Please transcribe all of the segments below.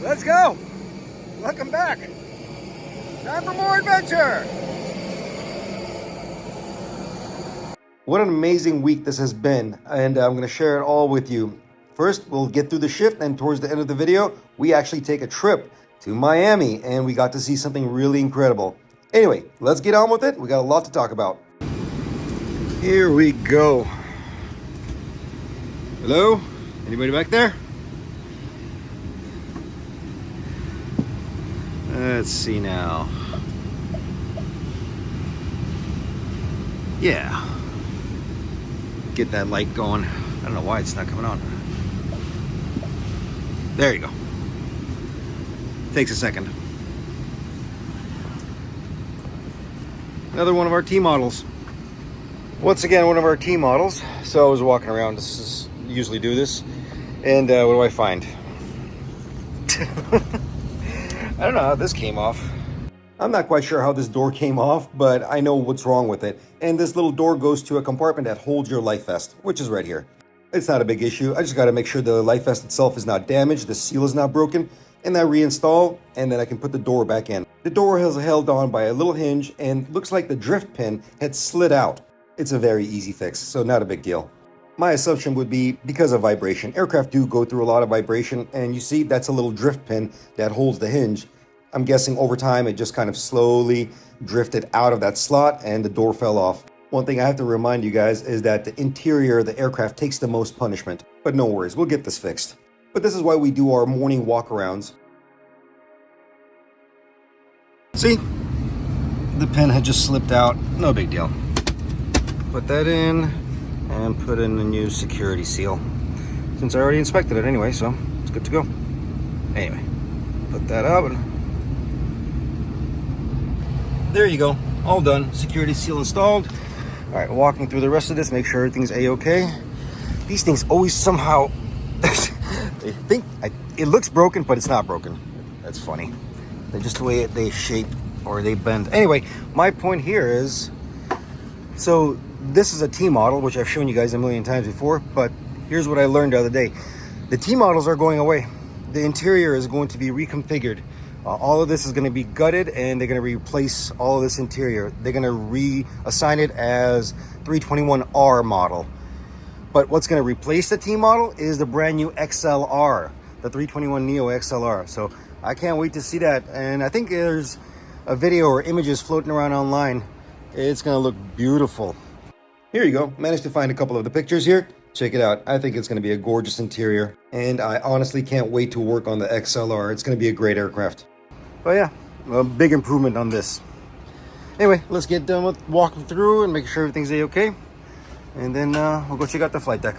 Let's go. Welcome back. Time for more adventure. What an amazing week this has been, and I'm going to share it all with you. First, we'll get through the shift, and towards the end of the video, we actually take a trip to Miami, and we got to see something really incredible. Anyway, let's get on with it. We got a lot to talk about. Here we go. Hello? Anybody back there? Let's see now. Yeah. Get that light going. I don't know why it's not coming on. There you go. Takes a second. Another one of our T models. Once again, one of our T models. So I was walking around. Usually do this. And what do I find? I don't know how this came off. I'm not quite sure how this door came off, but I know what's wrong with it. And this little door goes to a compartment that holds your life vest, which is right here. It's not a big issue. I just got to make sure the life vest itself is not damaged, the seal is not broken, and I reinstall, and then I can put the door back in. The door is held on by a little hinge, and looks like the drift pin had slid out. It's a very easy fix, so not a big deal. My assumption would be because of vibration. Aircraft do go through a lot of vibration, and you see that's a little drift pin that holds the hinge. I'm guessing over time it just kind of slowly drifted out of that slot and the door fell off. One thing I have to remind you guys is that the interior of the aircraft takes the most punishment. But no worries, we'll get this fixed. But this is why we do our morning walkarounds. See? The pin had just slipped out. No big deal. Put that in and put in the new security seal. Since I already inspected it anyway, so it's good to go. Anyway, put that up and there you go, all done. Security seal installed. All right, walking through the rest of this, make sure everything's a-okay. These things always somehow, they think it looks broken, but it's not broken. That's funny. They're just the way they shape or they bend. Anyway, my point here is, so this is a T model, which I've shown you guys a million times before, but here's what I learned the other day. The T models are going away. The interior is going to be reconfigured. All of this is going to be gutted, and they're going to replace all of this interior. They're going to reassign it as 321R model. But what's going to replace the T model is the brand new XLR, the 321neo XLR. So I can't wait to see that. And I think there's a video or images floating around online. It's going to look beautiful. Here you go. Managed to find a couple of the pictures here. Check it out. I think it's going to be a gorgeous interior. And I honestly can't wait to work on the XLR. It's going to be a great aircraft. But yeah, a big improvement on this. Anyway, let's get done with walking through and make sure everything's a-okay. And then we'll go check out the flight deck.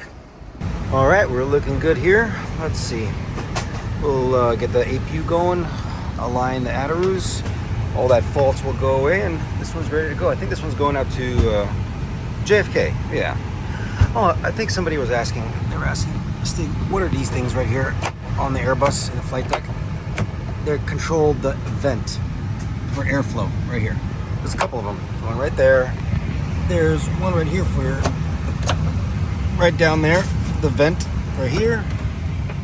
All right, we're looking good here. Let's see. We'll get the APU going, align the Ataroos. All that faults will go away, and this one's ready to go. I think this one's going out to JFK, yeah. Oh, I think somebody was asking, they were asking, Stig, what are these things right here on the Airbus in the flight deck? They're controlled the vent for airflow right here. There's a couple of them. One right there. There's one right here for right down there. The vent right here.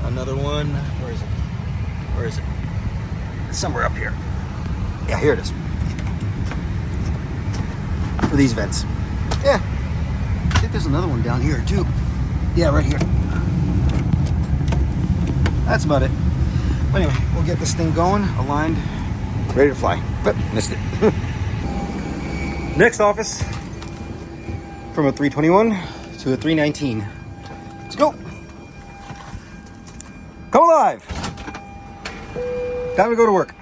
Another one. Where is it? Where is it? It's somewhere up here. Yeah, here it is. For these vents. Yeah. I think there's another one down here too. Yeah, right here. That's about it. But anyway, we'll get this thing going, aligned, ready to fly. But missed it. Next office, from a 321 to a 319. Let's go. Come alive. Time to go to work.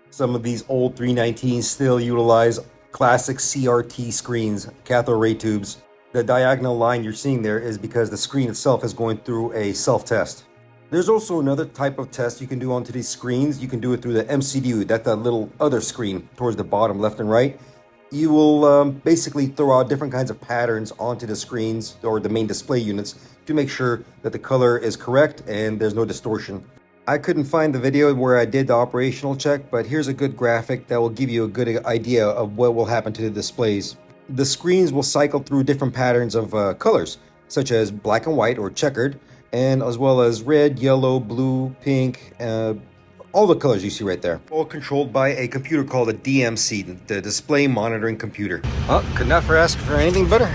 Some of these old 319s still utilize classic CRT screens, cathode ray tubes. The diagonal line you're seeing there is because the screen itself is going through a self-test. There's also another type of test you can do onto these screens. You can do it through the MCU, that's that little other screen towards the bottom left and right. You will basically throw out different kinds of patterns onto the screens or the main display units to make sure that the color is correct and there's no distortion. I couldn't find the video where I did the operational check, but here's a good graphic that will give you a good idea of what will happen to the displays. The screens will cycle through different patterns of colors, such as black and white or checkered, and as well as red, yellow, blue, pink, all the colors you see right there. All controlled by a computer called a DMC, the Display Monitoring Computer. Oh, could not ask for anything better.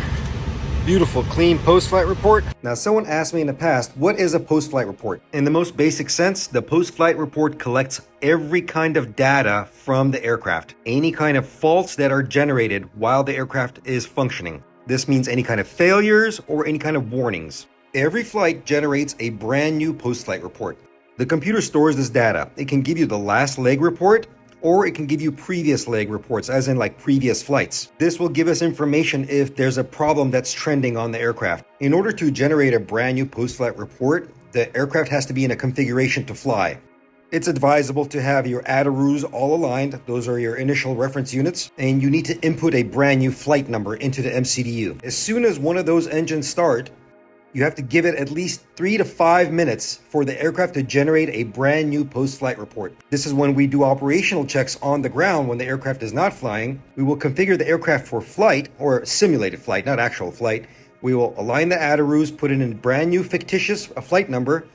Beautiful, clean post-flight report. Now, someone asked me in the past, what is a post-flight report? In the most basic sense, the post-flight report collects every kind of data from the aircraft. Any kind of faults that are generated while the aircraft is functioning. This means any kind of failures or any kind of warnings. Every flight generates a brand new post-flight report. The computer stores this data. It can give you the last leg report, or it can give you previous leg reports, as in like previous flights. This will give us information if there's a problem that's trending on the aircraft. In order to generate a brand new post-flight report, the aircraft has to be in a configuration to fly. It's advisable to have your ADARUs all aligned. Those are your initial reference units. And you need to input a brand new flight number into the MCDU. As soon as one of those engines start, you have to give it at least 3 to 5 minutes for the aircraft to generate a brand new post-flight report. This is when we do operational checks on the ground when the aircraft is not flying. We will configure the aircraft for flight, or simulated flight, not actual flight. We will align the ADARUs, put in a brand new fictitious flight number,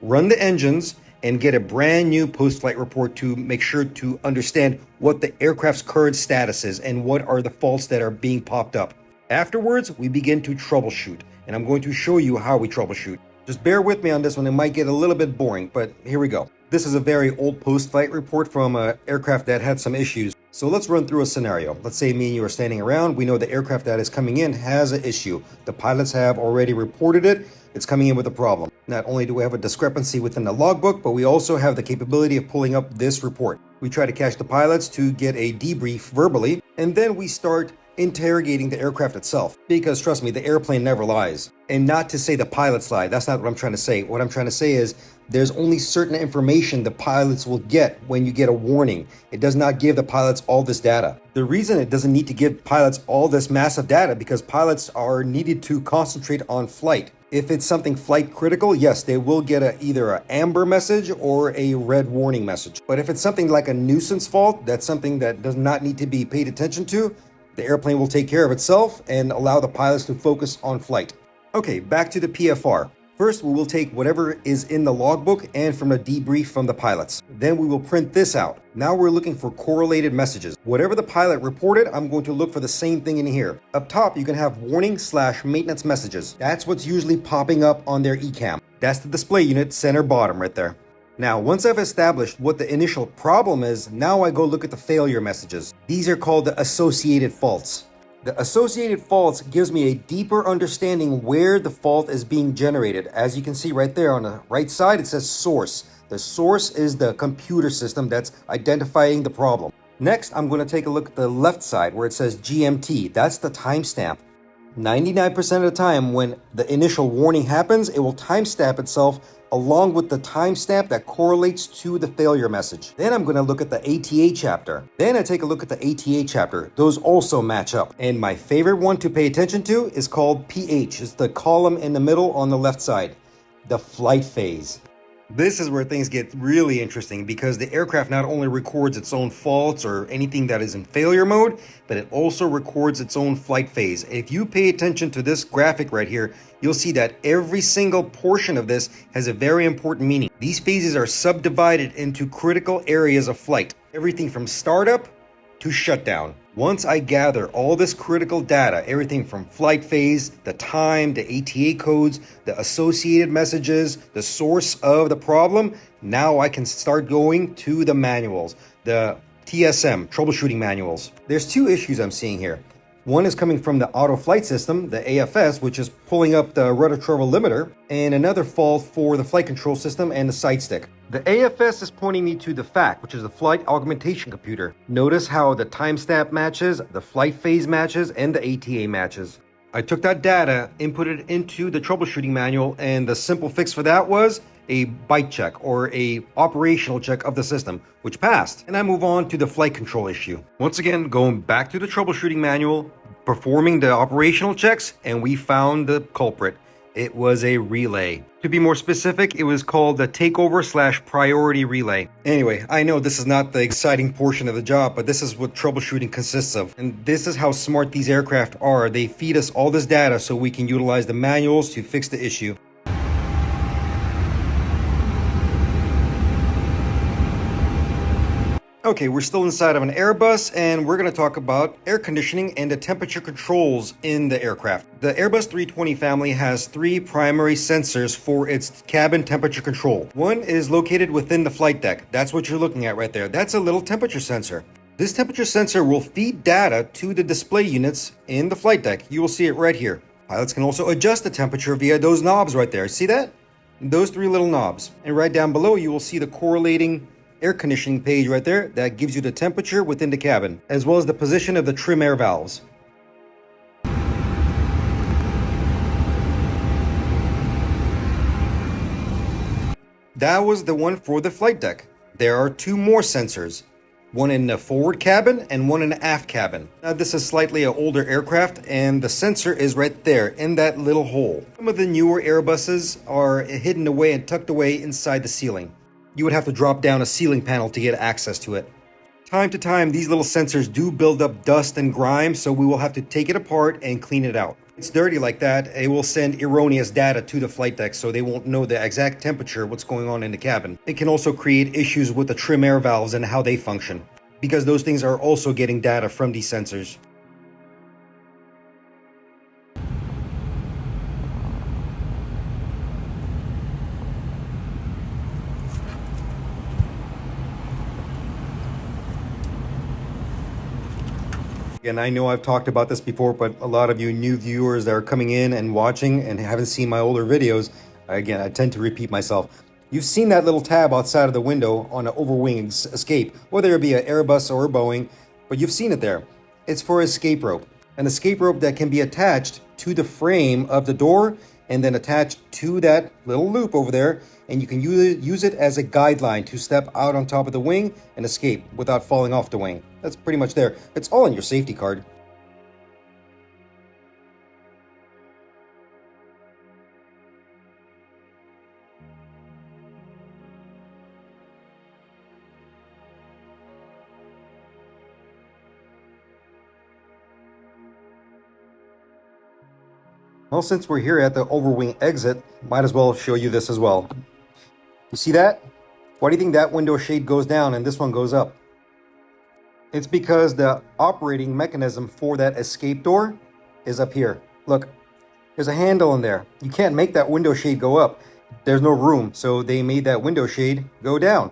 run the engines, and get a brand new post-flight report to make sure to understand what the aircraft's current status is and what are the faults that are being popped up. Afterwards, we begin to troubleshoot. And I'm going to show you how we troubleshoot. Just bear with me on this one. It might get a little bit boring, but here we go. This is a very old post-flight report from an aircraft that had some issues. So let's run through a scenario. Let's say me and you are standing around. We know the aircraft that is coming in has an issue. The pilots have already reported it. It's coming in with a problem. Not only do we have a discrepancy within the logbook, but we also have the capability of pulling up this report. We try to catch the pilots to get a debrief verbally, and then we start interrogating the aircraft itself, because trust me, the airplane never lies. And not to say the pilots lie, that's not what I'm trying to say. What I'm trying to say is there's only certain information the pilots will get when you get a warning. It does not give the pilots all this data. The reason it doesn't need to give pilots all this massive data because pilots are needed to concentrate on flight. If it's something flight critical, yes, they will get either an amber message or a red warning message. But if it's something like a nuisance fault, that's something that does not need to be paid attention to, the airplane will take care of itself and allow the pilots to focus on flight. Okay, back to the PFR. First, we will take whatever is in the logbook and from the debrief from the pilots. Then we will print this out. Now we're looking for correlated messages. Whatever the pilot reported, I'm going to look for the same thing in here. Up top, you can have warning/maintenance messages. That's what's usually popping up on their ECAM. That's the display unit, center bottom right there. Now, once I've established what the initial problem is, now I go look at the failure messages. These are called the associated faults. The associated faults gives me a deeper understanding where the fault is being generated. As you can see right there on the right side, it says source. The source is the computer system that's identifying the problem. Next, I'm going to take a look at the left side where it says GMT. That's the timestamp. 99% of the time when the initial warning happens, it will timestamp itself along with the timestamp that correlates to the failure message. Then I'm going to look at the ATA chapter. Then I take a look at the ATA chapter. Those also match up. And my favorite one to pay attention to is called PH. It's the column in the middle on the left side, the flight phase. This is where things get really interesting because the aircraft not only records its own faults or anything that is in failure mode, but it also records its own flight phase. If you pay attention to this graphic right here, you'll see that every single portion of this has a very important meaning. These phases are subdivided into critical areas of flight, everything from startup to shutdown. Once I gather all this critical data, everything from flight phase, the time, the ATA codes, the associated messages, the source of the problem, now I can start going to the manuals, the TSM, troubleshooting manuals. There's two issues I'm seeing here. One is coming from the auto flight system, the AFS, which is pulling up the rudder travel limiter, and another fault for the flight control system and the side stick. The AFS is pointing me to the FAC, which is the flight augmentation computer. Notice how the timestamp matches, the flight phase matches, and the ATA matches. I took that data, inputted it into the troubleshooting manual, and the simple fix for that was a bite check or a operational check of the system, which passed. And I move on to the flight control issue. Once again, going back to the troubleshooting manual, performing the operational checks, and we found the culprit. It was a relay. To be more specific, it was called the takeover/priority relay. Anyway, I know this is not the exciting portion of the job, but this is what troubleshooting consists of. And this is how smart these aircraft are. They feed us all this data so we can utilize the manuals to fix the issue. Okay, we're still inside of an Airbus, and we're going to talk about air conditioning and the temperature controls in the aircraft. The Airbus 320 family has 3 primary sensors for its cabin temperature control. One is located within the flight deck. That's what you're looking at right there. That's a little temperature sensor. This temperature sensor will feed data to the display units in the flight deck. You will see it right here. Pilots can also adjust the temperature via those knobs right there. See that? Those 3 little knobs. And right down below, you will see the correlating air conditioning page right there that gives you the temperature within the cabin, as well as the position of the trim air valves. That was the one for the flight deck. There are 2 more sensors, one in the forward cabin and one in the aft cabin. Now this is slightly an older aircraft, and the sensor is right there in that little hole. Some of the newer Airbuses are hidden away and tucked away inside the ceiling. You would have to drop down a ceiling panel to get access to it. Time to time, these little sensors do build up dust and grime, so we will have to take it apart and clean it out. If it's dirty like that, it will send erroneous data to the flight deck, so they won't know the exact temperature, what's going on in the cabin. It can also create issues with the trim air valves and how they function, because those things are also getting data from these sensors. And I know I've talked about this before, but a lot of you new viewers that are coming in and watching and haven't seen my older videos, again, I tend to repeat myself. You've seen that little tab outside of the window on an overwing escape, whether it be an Airbus or a Boeing, but you've seen it there. It's for escape rope. An escape rope that can be attached to the frame of the door and then attached to that little loop over there, and you can use it as a guideline to step out on top of the wing and escape without falling off the wing. That's pretty much there. It's all in your safety card. Well, since we're here at the overwing exit, might as well show you this as well. You see that? Why do you think that window shade goes down and this one goes up? It's because the operating mechanism for that escape door is up here. Look, there's a handle in there. You can't make that window shade go up. There's no room, so they made that window shade go down.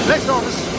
Next office.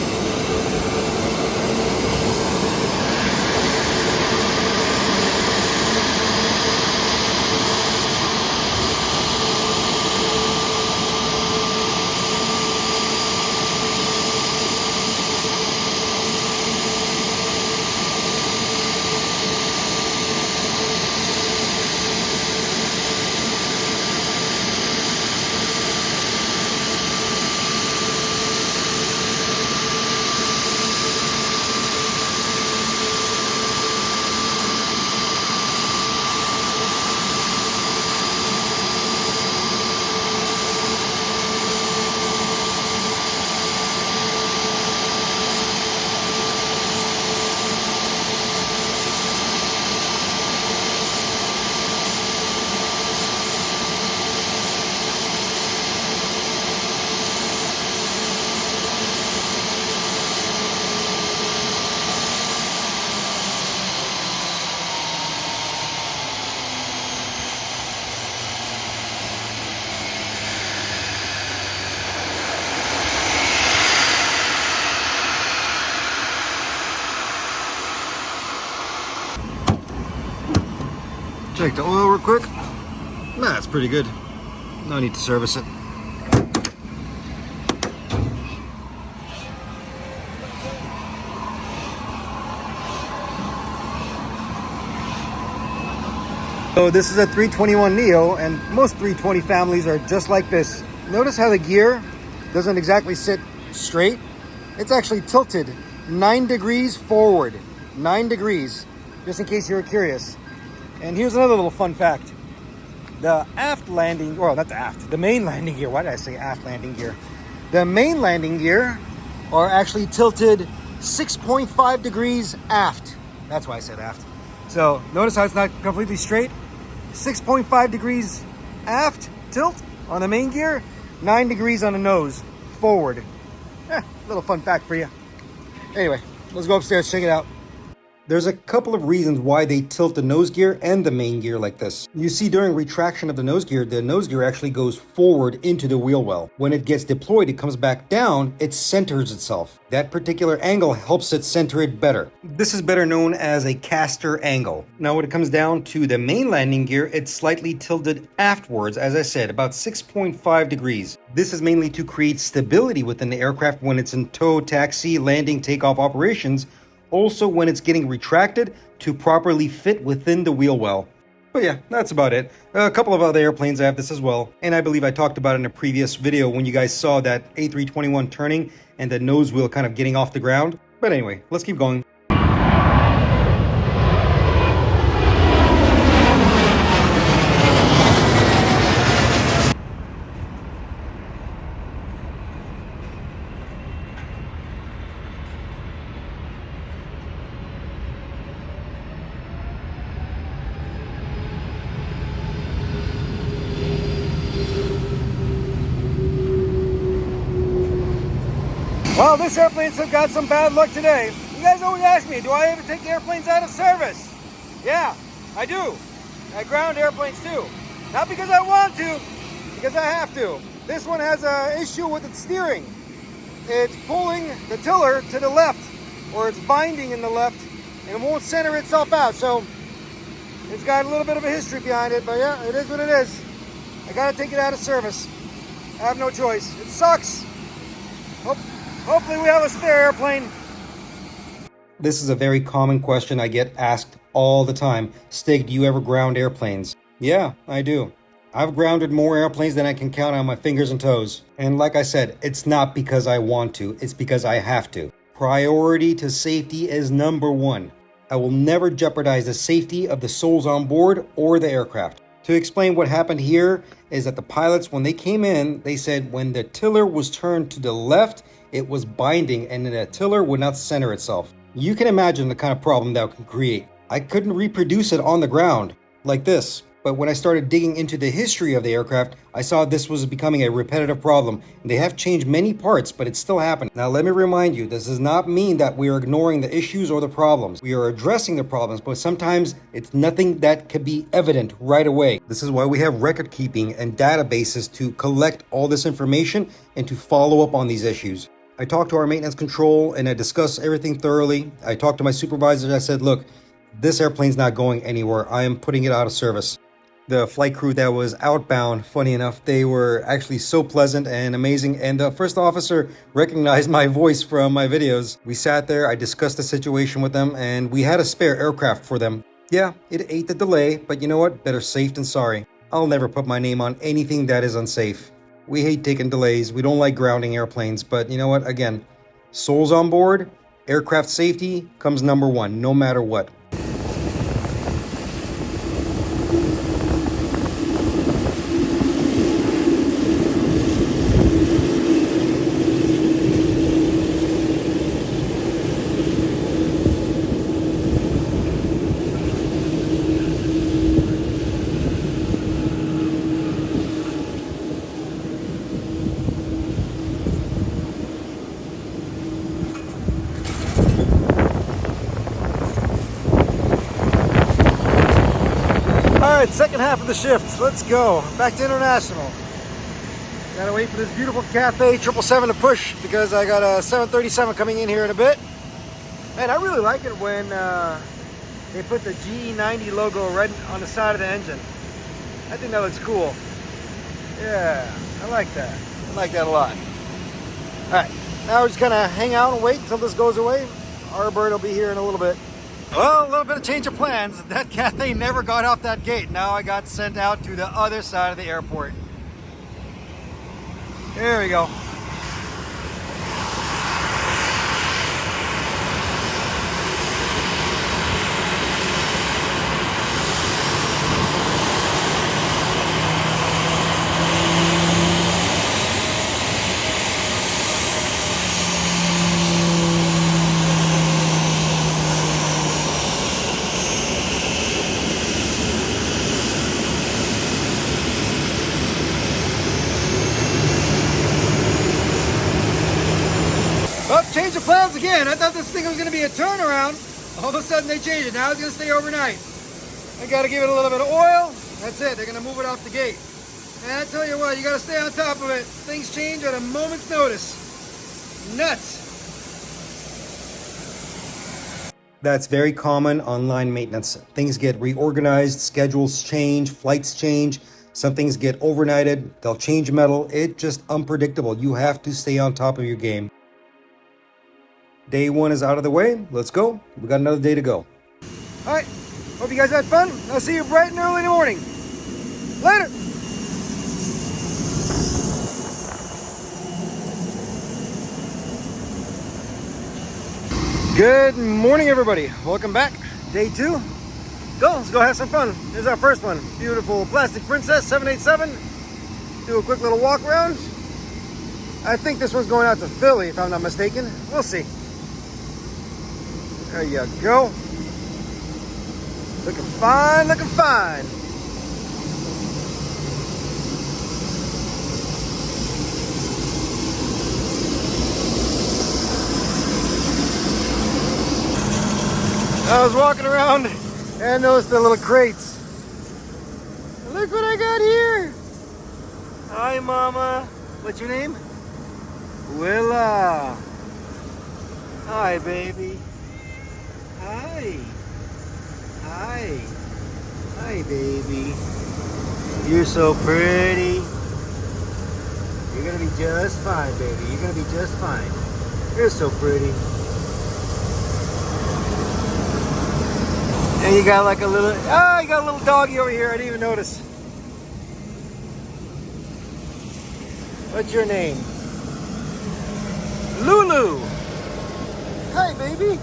Check the oil real quick. Nah, it's pretty good. No need to service it. So this is a 321neo, and most 320 families are just like this. Notice how the gear doesn't exactly sit straight. It's actually tilted 9 degrees forward. 9 degrees, just in case you were curious. And here's another little fun fact. The aft landing, well, not the aft, the main landing gear. Why did I say aft landing gear? The main landing gear are actually tilted 6.5 degrees aft. That's why I said aft. So notice how it's not completely straight. 6.5 degrees aft tilt on the main gear, 9 degrees on the nose forward. Little fun fact for you. Anyway, let's go upstairs, check it out. There's a couple of reasons why they tilt the nose gear and the main gear like this. You see, during retraction of the nose gear actually goes forward into the wheel well. When it gets deployed, it comes back down, it centers itself. That particular angle helps it center it better. This is better known as a caster angle. Now, when it comes down to the main landing gear, it's slightly tilted aftwards, as I said, about 6.5 degrees. This is mainly to create stability within the aircraft when it's in tow, taxi, landing, takeoff operations. Also, when it's getting retracted to properly fit within the wheel well. But yeah, that's about it. A couple of other airplanes have this as well. And I believe I talked about it in a previous video when you guys saw that A321 turning and the nose wheel kind of getting off the ground. But anyway, let's keep going. Well, this airplane's got some bad luck today. You guys always ask me, do I ever take airplanes out of service? Yeah, I do. I ground airplanes too. Not because I want to, because I have to. This one has an issue with its steering. It's pulling the tiller to the left, or it's binding in the left, and it won't center itself out. So it's got a little bit of a history behind it, but yeah, it is what it is. I gotta take it out of service. I have no choice. It sucks. Hopefully we have a spare airplane. This is a very common question I get asked all the time. Stig, do you ever ground airplanes? Yeah, I do. I've grounded more airplanes than I can count on my fingers and toes. And like I said, it's not because I want to, it's because I have to. Priority to safety is number one. I will never jeopardize the safety of the souls on board or the aircraft. To explain what happened here is that the pilots, when they came in, they said when the tiller was turned to the left, it was binding and the tiller would not center itself. You can imagine the kind of problem that can create. I couldn't reproduce it on the ground like this. But when I started digging into the history of the aircraft, I saw this was becoming a repetitive problem. They have changed many parts, but it's still happening. Now let me remind you, this does not mean that we are ignoring the issues or the problems. We are addressing the problems, but sometimes it's nothing that can be evident right away. This is why we have record keeping and databases to collect all this information and to follow up on these issues. I talked to our maintenance control and I discussed everything thoroughly. I talked to my supervisor. I said, look, this airplane's not going anywhere. I am putting it out of service. The flight crew that was outbound, funny enough, they were actually so pleasant and amazing. And the first officer recognized my voice from my videos. We sat there, I discussed the situation with them, and we had a spare aircraft for them. Yeah, it ate the delay, but you know what? Better safe than sorry. I'll never put my name on anything that is unsafe. We hate taking delays. We don't like grounding airplanes, but you know what? Again, souls on board, aircraft safety comes number one, no matter what. All right, second half of the shift. Let's go back to international. Gotta wait for this beautiful Cathay 777 to push because I got a 737 coming in here in a bit. And I really like it when they put the GE90 logo right on the side of the engine. I think that looks cool. Yeah, I like that. I like that a lot. All right, now we're just gonna hang out and wait until this goes away. Our bird will be here in a little bit. Well, a little bit of change of plans. That Cathay never got off that gate. Now I got sent out to the other side of the airport. There we go. Well, change of plans again. I thought this thing was going to be a turnaround. All of a sudden they changed it. Now it's going to stay overnight. I got to give it a little bit of oil. That's it. They're going to move it off the gate. And I tell you what, you got to stay on top of it. Things change at a moment's notice. Nuts. That's very common on line maintenance. Things get reorganized, schedules change, flights change. Some things get overnighted. They'll change metal. It's just unpredictable. You have to stay on top of your game. Day one is out of the way. Let's go. We got another day to go. All right. Hope you guys had fun. I'll see you bright and early in the morning. Later. Good morning, everybody. Welcome back. Day two. Let's go have some fun. Here's our first one. Beautiful Plastic Princess 787. Do a quick little walk around. I think this one's going out to Philly, if I'm not mistaken. We'll see. There you go. Looking fine, looking fine. I was walking around and noticed the little crates. Look what I got here. Hi, Mama. What's your name? Willa. Hi, baby. Hi. Hi. Hi, baby. You're so pretty. You're gonna be just fine, baby. You're gonna be just fine. You're so pretty. And you got like a little, you got a little doggy over here. I didn't even notice. What's your name? Lulu. Hi, baby.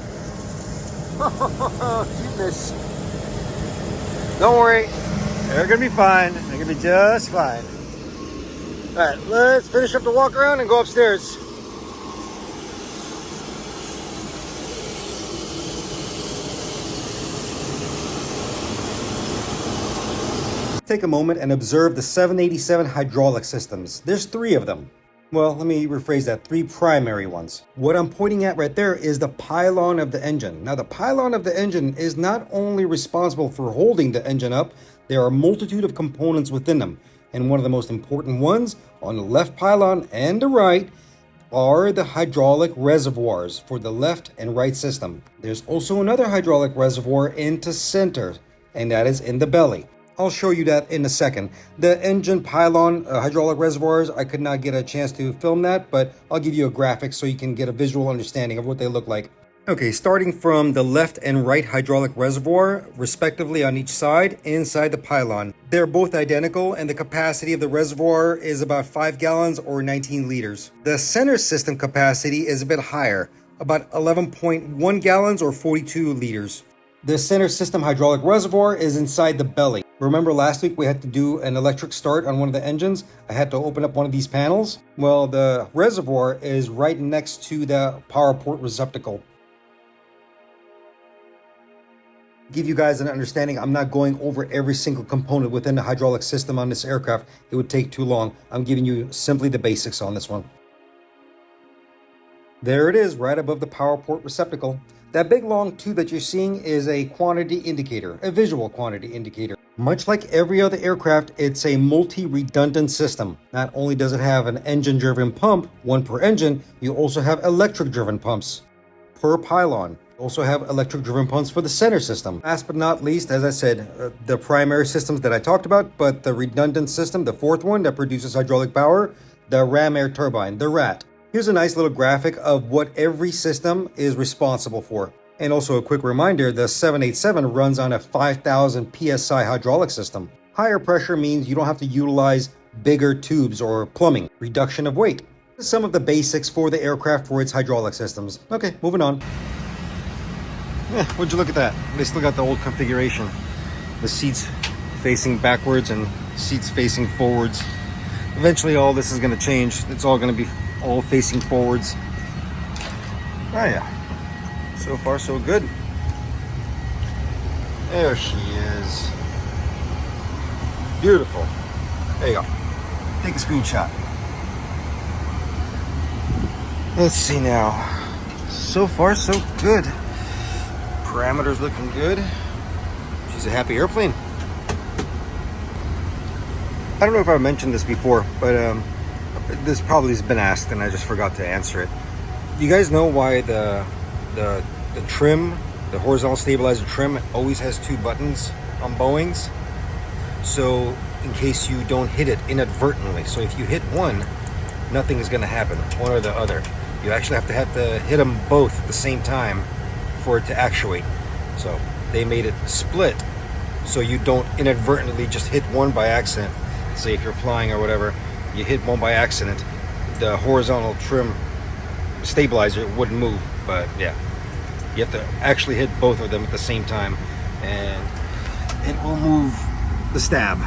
Oh, cuteness. Don't worry. They're going to be fine. They're going to be just fine. All right, let's finish up the walk around and go upstairs. Take a moment and observe the 787 hydraulic systems. There's 3 of them. Well, let me rephrase that, 3 primary ones. What I'm pointing at right there is the pylon of the engine. Now, the pylon of the engine is not only responsible for holding the engine up, there are a multitude of components within them. And one of the most important ones on the left pylon and the right are the hydraulic reservoirs for the left and right system. There's also another hydraulic reservoir into center, and that is in the belly. I'll show you that in a second. The engine pylon hydraulic reservoirs, I could not get a chance to film that, but I'll give you a graphic so you can get a visual understanding of what they look like. Okay, starting from the left and right hydraulic reservoir, respectively on each side, inside the pylon. They're both identical, and the capacity of the reservoir is about 5 gallons or 19 liters. The center system capacity is a bit higher, about 11.1 gallons or 42 liters. The center system hydraulic reservoir is inside the belly. Remember last week we had to do an electric start on one of the engines? I had to open up one of these panels. Well, the reservoir is right next to the power port receptacle. Give you guys an understanding, I'm not going over every single component within the hydraulic system on this aircraft. It would take too long. I'm giving you simply the basics on this one. There it is, right above the power port receptacle. That big long tube that you're seeing is a quantity indicator, a visual quantity indicator. Much like every other aircraft, it's a multi-redundant system. Not only does it have an engine-driven pump, one per engine, you also have electric-driven pumps per pylon. You also have electric-driven pumps for the center system. Last but not least, as I said, the primary systems that I talked about, but the redundant system, the fourth one that produces hydraulic power, the ram air turbine, the RAT. Here's a nice little graphic of what every system is responsible for. And also a quick reminder, the 787 runs on a 5,000 psi hydraulic system. Higher pressure means you don't have to utilize bigger tubes or plumbing. Reduction of weight. Some of the basics for the aircraft for its hydraulic systems. Okay, moving on. Yeah, would you look at that? They still got the old configuration. The seats facing backwards and seats facing forwards. Eventually all this is going to change. It's all going to be all facing forwards. Oh yeah. So far so good. There she is. Beautiful. There you go. Take a screenshot. Let's see now. So far so good. Parameters looking good. She's a happy airplane. I don't know if I've mentioned this before, but this probably has been asked and I just forgot to answer it. You guys know why the trim, the horizontal stabilizer trim, always has 2 buttons on Boeings? So in case you don't hit it inadvertently. So if you hit one, nothing is going to happen, one or the other. You actually have to hit them both at the same time for it to actuate. So they made it split so you don't inadvertently just hit one by accident. Say if you're flying or whatever, you hit one by accident, the horizontal trim stabilizer wouldn't move. But yeah, you have to actually hit both of them at the same time and it will move the stab,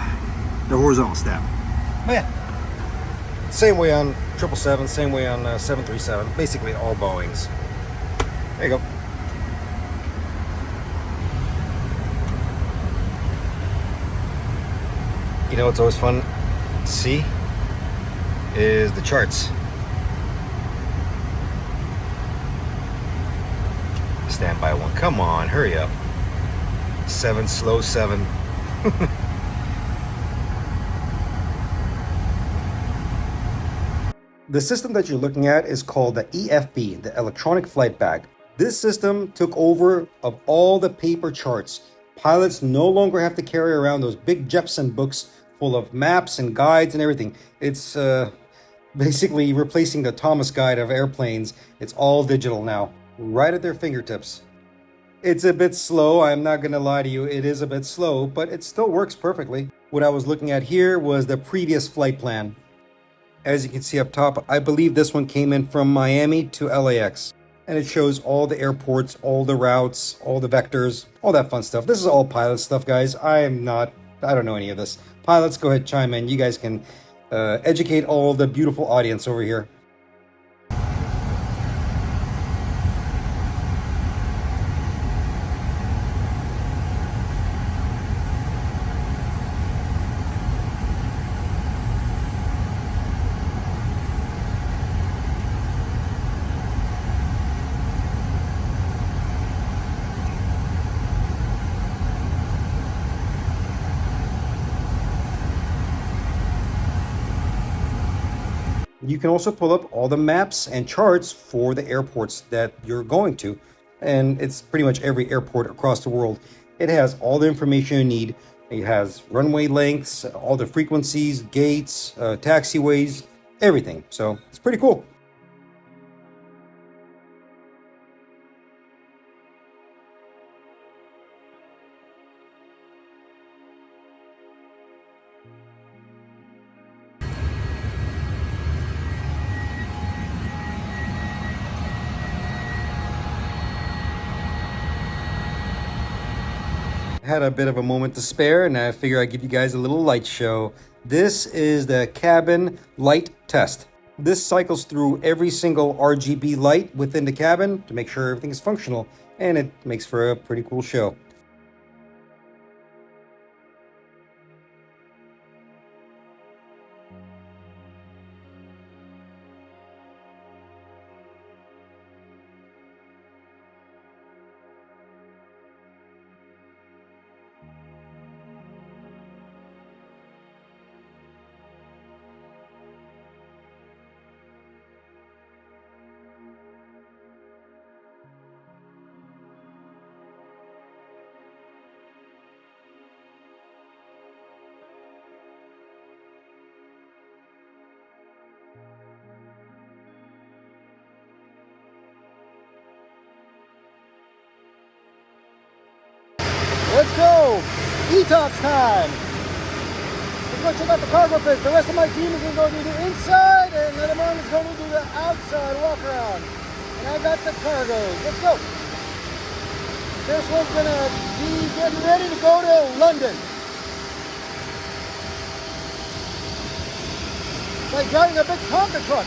the horizontal stab. But yeah, same way on 777, same way on 737, basically all Boeings. There you go. You know what's always fun to see is the charts. Standby 1. Come on, hurry up. 7, slow 7. The system that you're looking at is called the EFB, the Electronic Flight Bag. This system took over of all the paper charts. Pilots no longer have to carry around those big Jepson books full of maps and guides and everything. It's basically replacing the Thomas Guide of airplanes. It's all digital now, right at their fingertips. It's a bit slow, I'm not gonna lie to you, it is a bit slow, but it still works perfectly. What I was looking at here was the previous flight plan. As you can see up top, I believe this one came in from Miami to LAX. And it shows all the airports, all the routes, all the vectors, all that fun stuff. This is all pilot stuff, guys. I don't know any of this. Pilots, go ahead, chime in. You guys can educate all the beautiful audience over here. You can also pull up all the maps and charts for the airports that you're going to. And it's pretty much every airport across the world. It has all the information you need. It has runway lengths, all the frequencies, gates, taxiways, everything. So it's pretty cool. Had a bit of a moment to spare and I figure I'd give you guys a little light show. This is the cabin light test. This cycles through every single RGB light within the cabin to make sure everything is functional, and it makes for a pretty cool show. Let's go! E-Tops time! Let's go check out the cargo pits. The rest of my team is going to go do the inside, and another one is going to do the outside walk around. And I got the cargoes. Let's go! This one's going to be getting ready to go to London. It's like driving a big Tonka truck.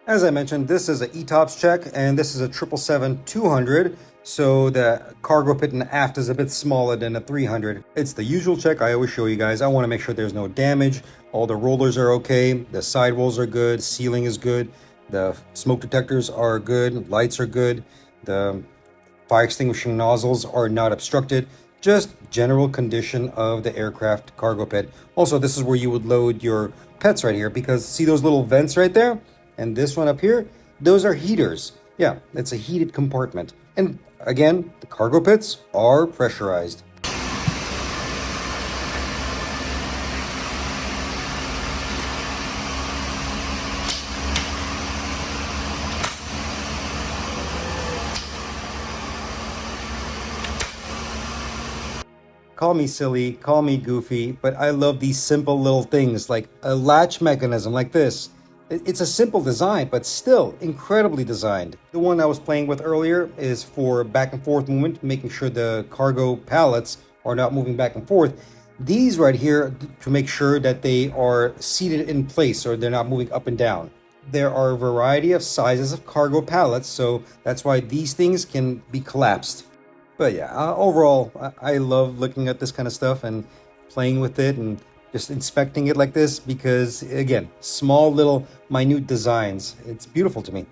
As I mentioned, this is an E-Tops check, and this is a 777-200, so the cargo pit in the aft is a bit smaller than a 300. It's the usual check I always show you guys. I want to make sure there's no damage, all the rollers are okay, the side rolls are good, ceiling is good, the smoke detectors are good, lights are good, the fire extinguishing nozzles are not obstructed. Just general condition of the aircraft cargo pit. Also, this is where you would load your pets right here, because see those little vents right there? And this one up here, those are heaters. Yeah, it's a heated compartment. And again, the cargo pits are pressurized. Call me silly, call me goofy, but I love these simple little things like a latch mechanism like this. It's a simple design, but still incredibly designed. The one I was playing with earlier is for back and forth movement, making sure the cargo pallets are not moving back and forth. These right here to make sure that they are seated in place or they're not moving up and down. There are a variety of sizes of cargo pallets, so that's why these things can be collapsed. But yeah, overall, I love looking at this kind of stuff and playing with it and just inspecting it like this because, again, small little minute designs. It's beautiful to me.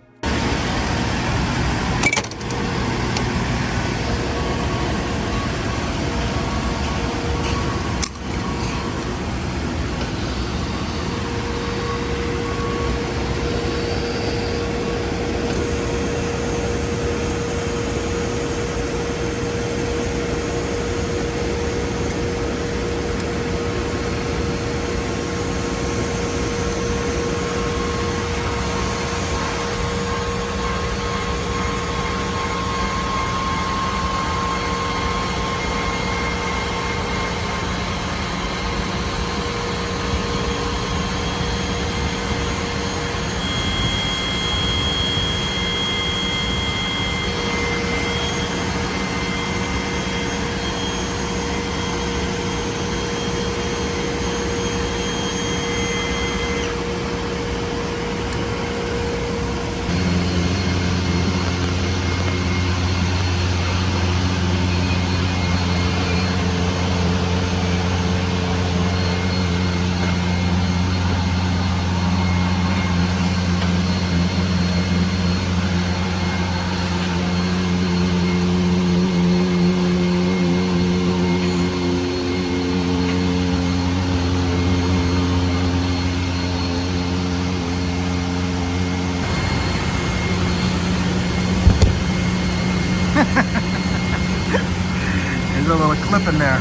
There's a little clip in there,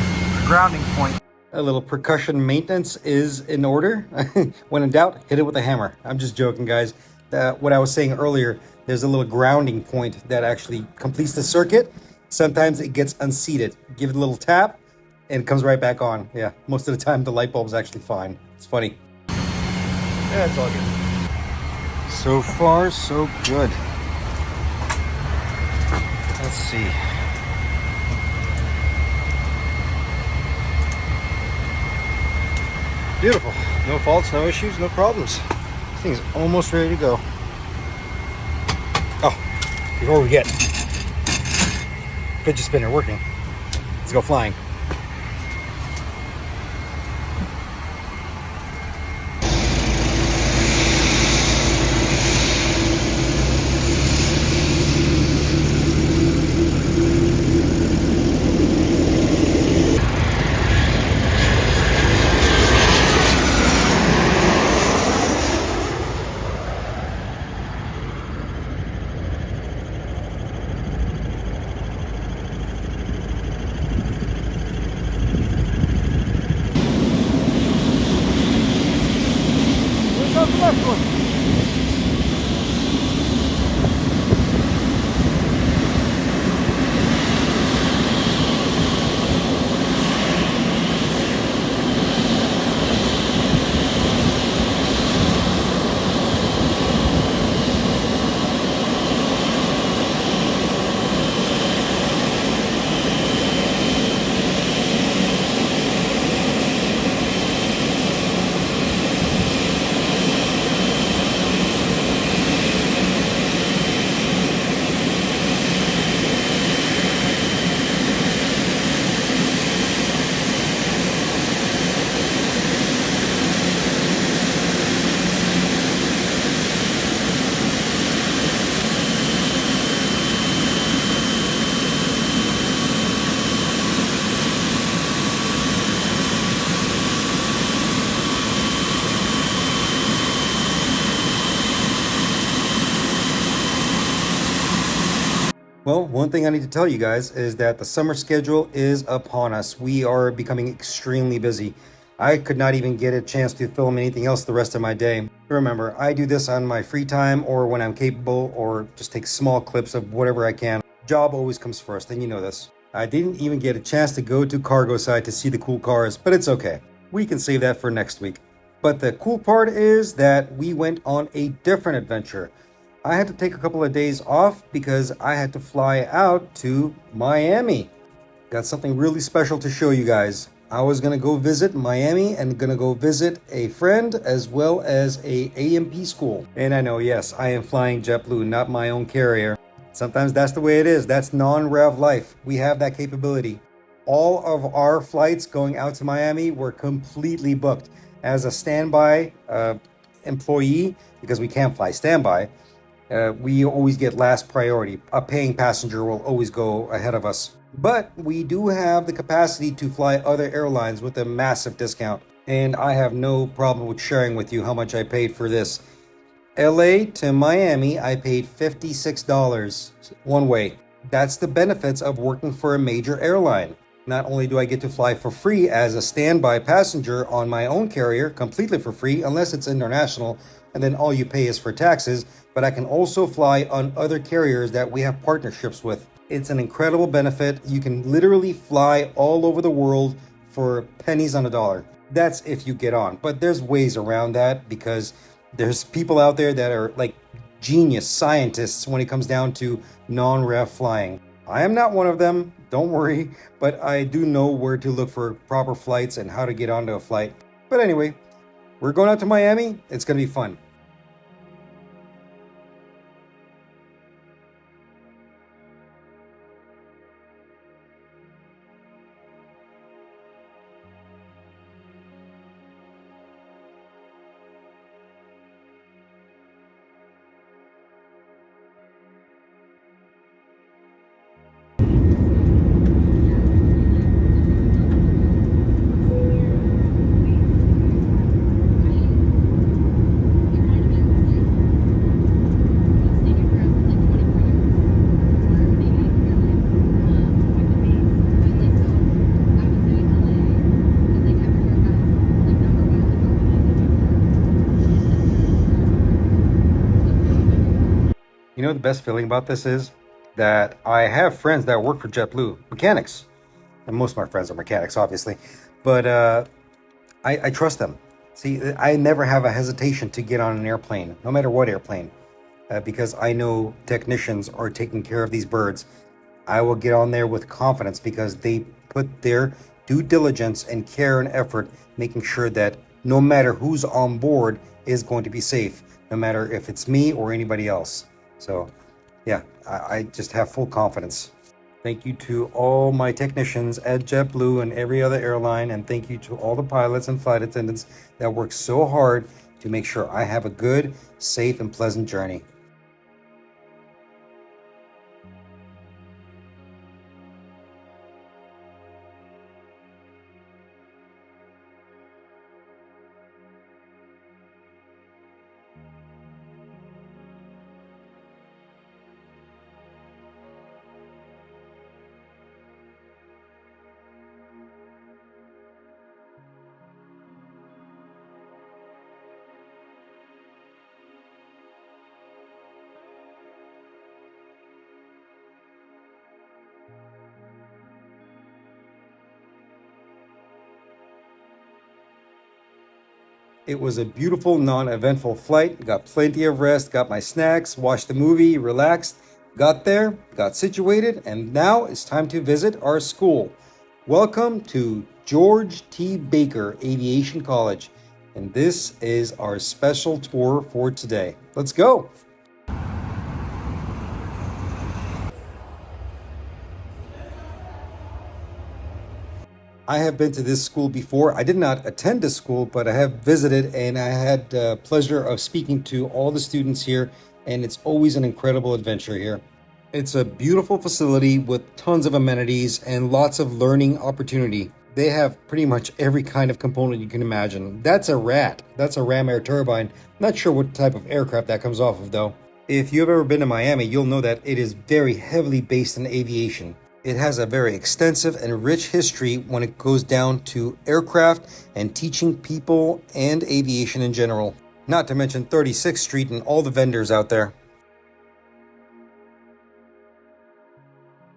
grounding point. A little percussion maintenance is in order. When in doubt, hit it with a hammer. I'm just joking, guys. What I was saying earlier, there's a little grounding point that actually completes the circuit. Sometimes it gets unseated. Give it a little tap, and it comes right back on. Yeah, most of the time the light bulb's actually fine. It's funny. Yeah, it's all good. So far, so good. Let's see. Beautiful. No faults, no issues, no problems. This thing's almost ready to go. Oh, before we get fidget spinner working, let's go flying. Here's the next one. Well, one thing I need to tell you guys is that the summer schedule is upon us. We are becoming extremely busy. I could not even get a chance to film anything else the rest of my day. Remember, I do this on my free time or when I'm capable, or just take small clips of whatever I can. Job always comes first, and you know this. I didn't even get a chance to go to cargo side to see the cool cars, but it's okay. We can save that for next week. But the cool part is that we went on a different adventure. I had to take a couple of days off because I had to fly out to Miami. Got something really special to show you guys. I was gonna go visit Miami and gonna go visit a friend as well as a A&P school. And I know, yes, I am flying JetBlue, not my own carrier. Sometimes that's the way it is. That's non-rev life. We have that capability. All of our flights going out to Miami were completely booked. As a standby employee, because we can't fly standby, we always get last priority. A paying passenger will always go ahead of us. But we do have the capacity to fly other airlines with a massive discount. And I have no problem with sharing with you how much I paid for this. LA to Miami, I paid $56 one way. That's the benefits of working for a major airline. Not only do I get to fly for free as a standby passenger on my own carrier, completely for free, unless it's international, and then all you pay is for taxes, but I can also fly on other carriers that we have partnerships with. It's an incredible benefit. You can literally fly all over the world for pennies on a dollar. That's if you get on, but there's ways around that because there's people out there that are like genius scientists when it comes down to non-rev flying. I am not one of them, don't worry, but I do know where to look for proper flights and how to get onto a flight. But anyway, we're going out to Miami. It's going to be fun. You know, the best feeling about this is that I have friends that work for JetBlue, mechanics. And most of my friends are mechanics, obviously. But I trust them. See, I never have a hesitation to get on an airplane, no matter what airplane, because I know technicians are taking care of these birds. I will get on there with confidence because they put their due diligence and care and effort making sure that no matter who's on board is going to be safe, no matter if it's me or anybody else. So, yeah, I just have full confidence. Thank you to all my technicians at JetBlue and every other airline, and thank you to all the pilots and flight attendants that work so hard to make sure I have a good, safe, and pleasant journey. It was a beautiful, non-eventful flight. Got plenty of rest, got my snacks, watched the movie, relaxed, got there, got situated, and now it's time to visit our school. Welcome to George T. Baker Aviation College, and this is our special tour for today. Let's go. I have been to this school before. I did not attend this school, but I have visited and I had the pleasure of speaking to all the students here, and it's always an incredible adventure here. It's a beautiful facility with tons of amenities and lots of learning opportunity. They have pretty much every kind of component you can imagine. That's a rat. That's a ram air turbine. Not sure what type of aircraft that comes off of though. If you've ever been to Miami, you'll know that it is very heavily based in aviation. It has a very extensive and rich history when it goes down to aircraft and teaching people and aviation in general. Not to mention 36th Street and all the vendors out there.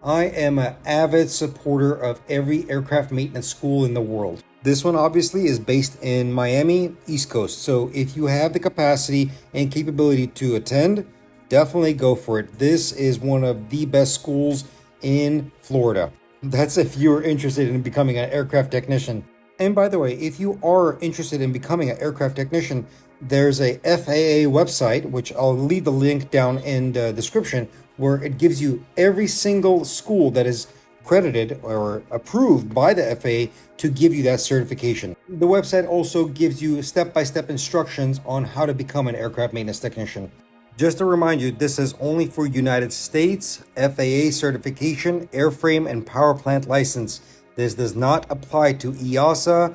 I am an avid supporter of every aircraft maintenance school in the world. This one obviously is based in Miami, East Coast. So if you have the capacity and capability to attend, definitely go for it. This is one of the best schools in Florida. That's if you're interested in becoming an aircraft technician. And by the way, if you are interested in becoming an aircraft technician, there's a FAA website, which I'll leave the link down in the description, where it gives you every single school that is credited or approved by the FAA to give you that certification. The website also gives you step-by-step instructions on how to become an aircraft maintenance technician. Just to remind you, this is only for United States FAA certification, airframe, and power plant license. This does not apply to EASA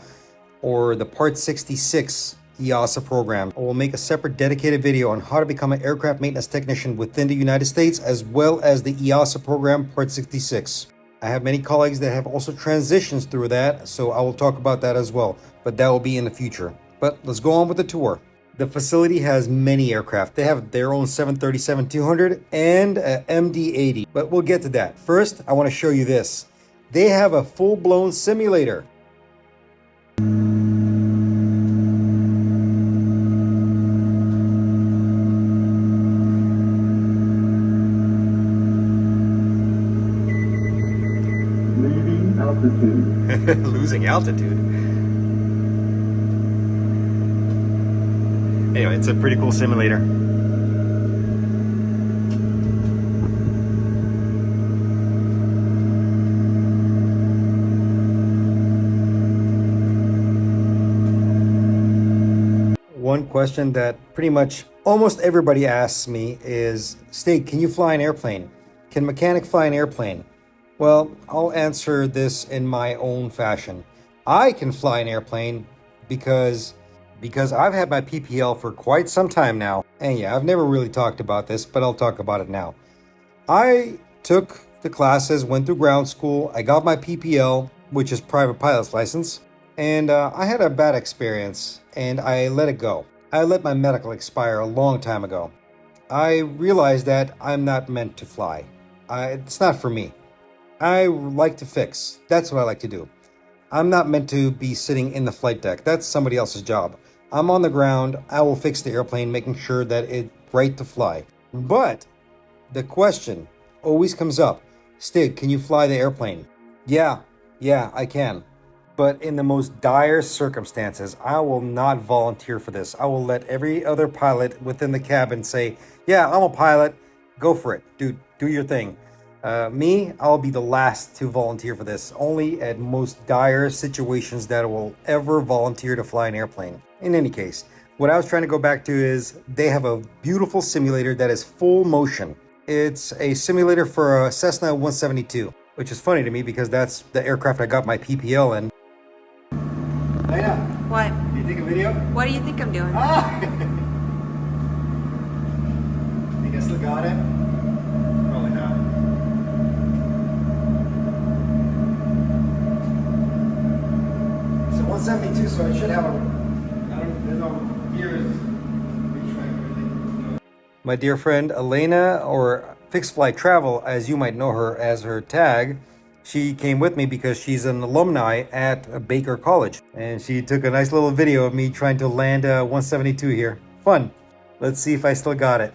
or the Part 66 EASA program. I will make a separate dedicated video on how to become an aircraft maintenance technician within the United States, as well as the EASA program Part 66. I have many colleagues that have also transitions through that, so I will talk about that as well, but that will be in the future. But let's go on with the tour. The facility has many aircraft. They have their own 737-200 and a MD-80, but we'll get to that. First, I want to show you this. They have a full-blown simulator. Losing altitude. Losing altitude. Anyway, it's a pretty cool simulator. One question that pretty much almost everybody asks me is, Stig, can you fly an airplane? Can a mechanic fly an airplane? Well, I'll answer this in my own fashion. I can fly an airplane because I've had my PPL for quite some time now. And yeah, I've never really talked about this, but I'll talk about it now. I took the classes, went through ground school. I got my PPL, which is private pilot's license. And I had a bad experience and I let it go. I let my medical expire a long time ago. I realized that I'm not meant to fly. It's not for me. I like to fix. That's what I like to do. I'm not meant to be sitting in the flight deck. That's somebody else's job. I'm on the ground. I will fix the airplane, making sure that it's right to fly. But the question always comes up, Stig, can you fly the airplane? Yeah, I can. But in the most dire circumstances, I will not volunteer for this. I will let every other pilot within the cabin say, yeah, I'm a pilot. Go for it. Dude, do your thing. Me, I'll be the last to volunteer for this. Only at most dire situations that I will ever volunteer to fly an airplane. In any case, what I was trying to go back to is they have a beautiful simulator that is full motion. It's a simulator for a Cessna 172, which is funny to me because that's the aircraft I got my PPL in. Lena, What? you take a video? What do you think I'm doing? Think I still got it? Probably not. It's a 172, so I should have there's no gears. My dear friend Elena, or Fixed Flight Travel, as you might know her as her tag, she came with me because she's an alumni at Baker College. And she took a nice little video of me trying to land a 172 here. Fun. Let's see if I still got it.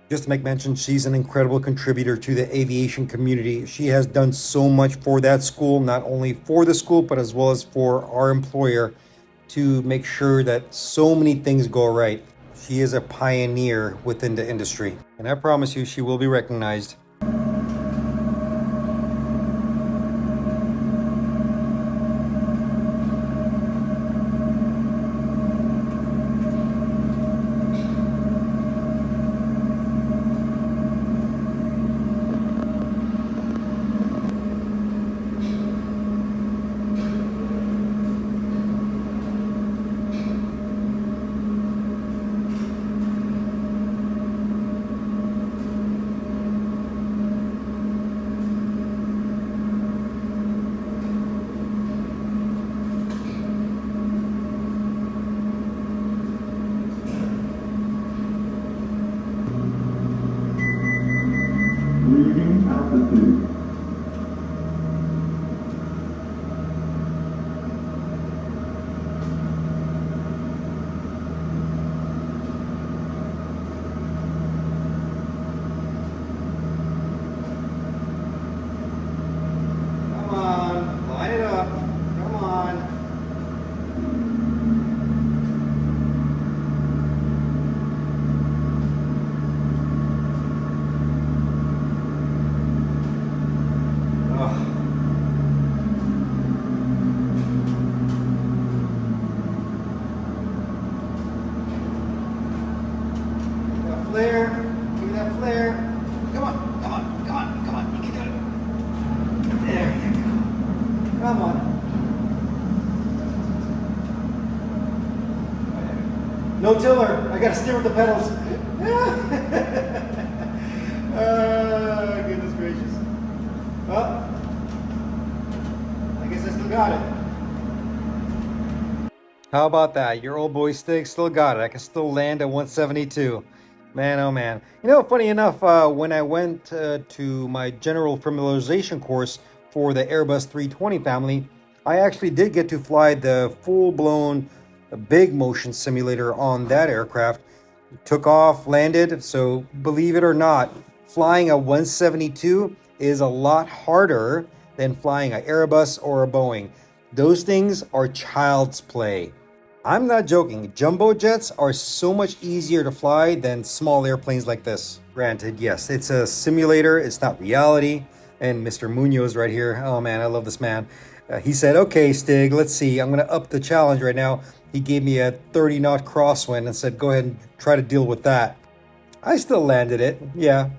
Just to make mention, she's an incredible contributor to the aviation community. She has done so much for that school, not only for the school, but as well as for our employer, to make sure that so many things go right. She is a pioneer within the industry, and I promise you she will be recognized. Leaving altitude. Come on, line it up. Come on. That flare. Give me that flare. Come on. You can do it. There you go. Come on. No tiller. I gotta steer with the pedals. Goodness gracious. Well, I guess I still got it. How about that? Your old boy Stig still got it. I can still land at 172. Man, oh man. You know, funny enough, when I went to my general familiarization course for the Airbus 320 family, I actually did get to fly the full-blown big motion simulator on that aircraft. Took off, landed, so believe it or not, flying a 172 is a lot harder than flying an Airbus or a Boeing. Those things are child's play. I'm not joking. Jumbo jets are so much easier to fly than small airplanes like this. Granted, yes, it's a simulator. It's not reality. And Mr. Munoz right here. Oh man, I love this man. He said, okay, Stig, let's see. I'm going to up the challenge right now. He gave me a 30 knot crosswind and said, go ahead and try to deal with that. I still landed it. Yeah.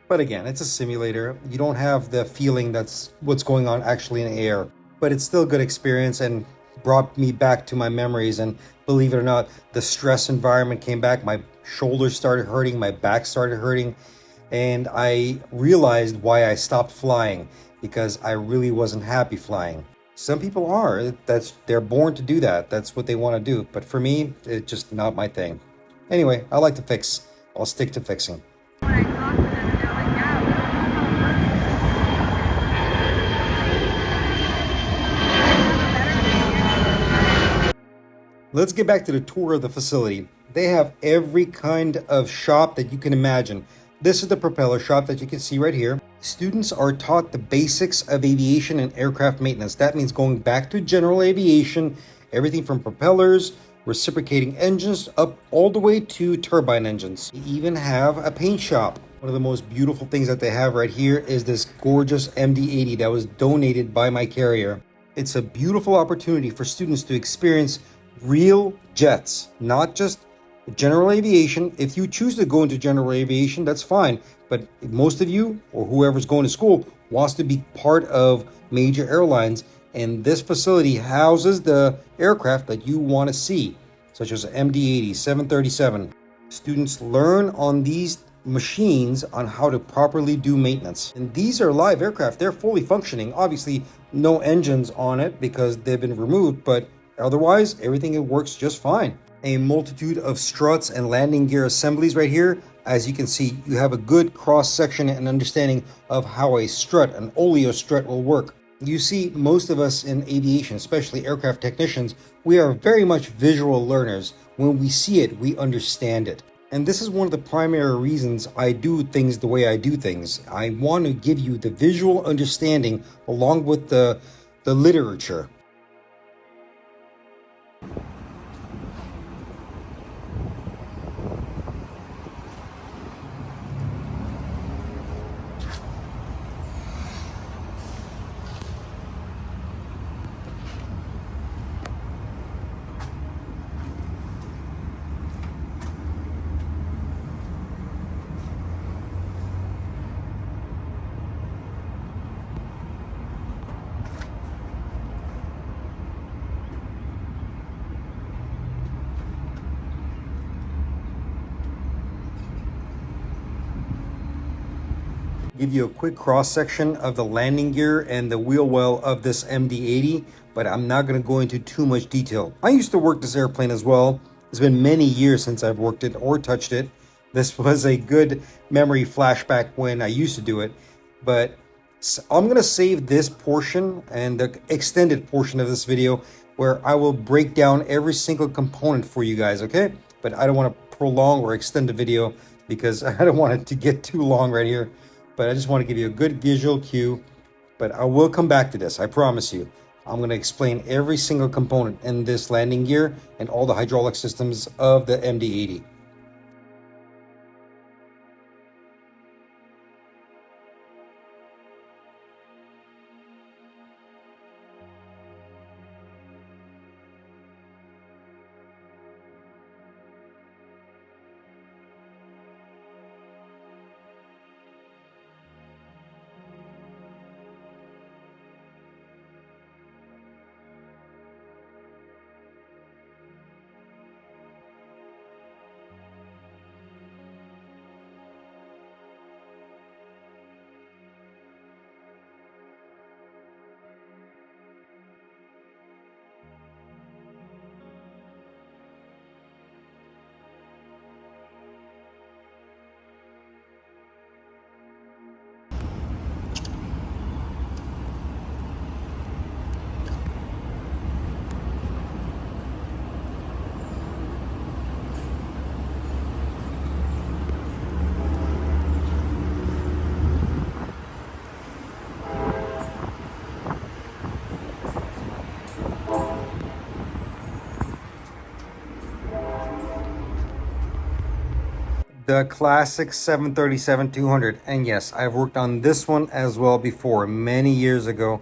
But again, it's a simulator. You don't have the feeling that's what's going on actually in the air. But it's still a good experience and brought me back to my memories. And believe it or not, the stress environment came back. My shoulders started hurting, my back started hurting, and I realized why I stopped flying, because I really wasn't happy flying. Some people are. They're born to do that. That's what they want to do. But for me, it's just not my thing. Anyway, I like to fix. I'll stick to fixing. Let's get back to the tour of the facility. They have every kind of shop that you can imagine. This is the propeller shop that you can see right here. Students are taught the basics of aviation and aircraft maintenance. That means going back to general aviation, everything from propellers, reciprocating engines, up all the way to turbine engines. They even have a paint shop. One of the most beautiful things that they have right here is this gorgeous MD-80 that was donated by my carrier. It's a beautiful opportunity for students to experience real jets, not just general aviation. If you choose to go into general aviation, that's fine. But most of you, or whoever's going to school, wants to be part of major airlines. And this facility houses the aircraft that you want to see, such as MD-80, 737. Students learn on these machines on how to properly do maintenance. And these are live aircraft. They're fully functioning. Obviously, no engines on it because they've been removed, but otherwise, everything works just fine. A multitude of struts and landing gear assemblies right here. As you can see, you have a good cross section and understanding of how a strut, an oleo strut, will work. You see, most of us in aviation, especially aircraft technicians, we are very much visual learners. When we see it, we understand it. And this is one of the primary reasons I do things the way I do things. I want to give you the visual understanding along with the literature. Give you a quick cross section of the landing gear and the wheel well of this MD-80, but I'm not going to go into too much detail. I used to work this airplane as well. It's been many years since I've worked it or touched it. This was a good memory flashback when I used to do it, but I'm going to save this portion and the extended portion of this video where I will break down every single component for you guys, okay? But I don't want to prolong or extend the video because I don't want it to get too long right here. But I just want to give you a good visual cue. But I will come back to this, I promise you. I'm going to explain every single component in this landing gear and all the hydraulic systems of the MD-80. The classic 737-200, and yes, I've worked on this one as well before, many years ago.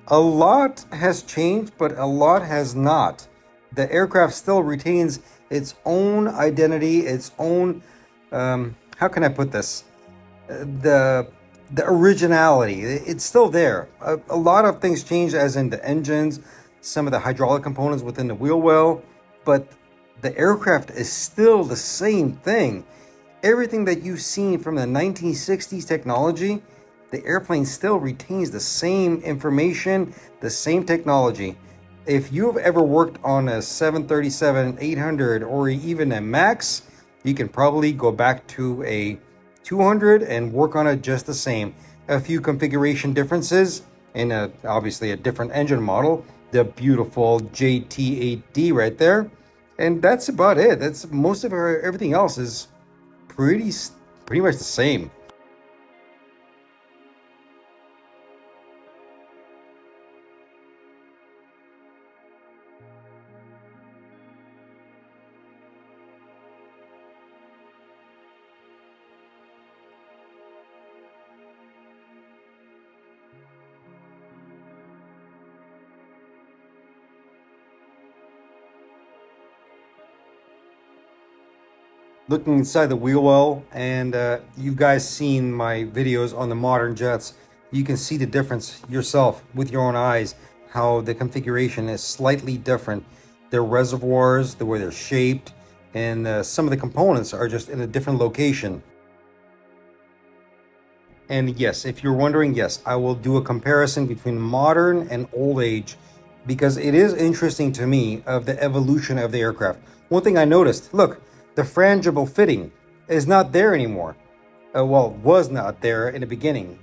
A lot has changed, but a lot has not. The aircraft still retains its own identity, its own, how can I put this? The originality, it's still there. A lot of things changed, as in the engines, some of the hydraulic components within the wheel well, but the aircraft is still the same thing. Everything that you've seen from the 1960s technology, the airplane still retains the same information, the same technology. If you've ever worked on a 737-800 or even a MAX, you can probably go back to a 200 and work on it just the same. A few configuration differences and obviously a different engine model, the beautiful JT8D right there. And that's about it. That's most of everything else is pretty much the same. Looking inside the wheel well, and you guys seen my videos on the modern jets, you can see the difference yourself with your own eyes, how the configuration is slightly different. Their reservoirs, the way they're shaped, and some of the components are just in a different location. And yes, if you're wondering, yes, I will do a comparison between modern and old age, because it is interesting to me of the evolution of the aircraft. One thing I noticed, look, the frangible fitting is not there anymore. Well, was not there in the beginning.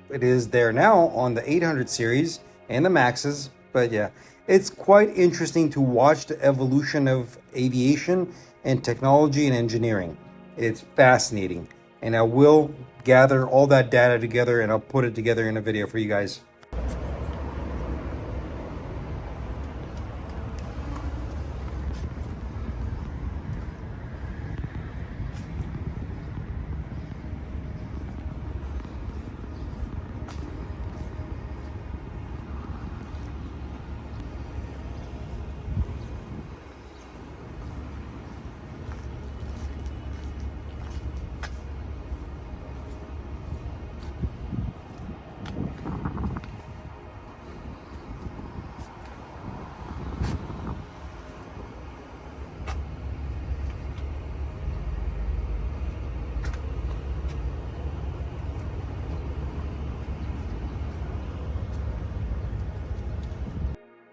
It is there now on the 800 series and the Maxes. But yeah, it's quite interesting to watch the evolution of aviation and technology and engineering. It's fascinating. And I will gather all that data together and I'll put it together in a video for you guys.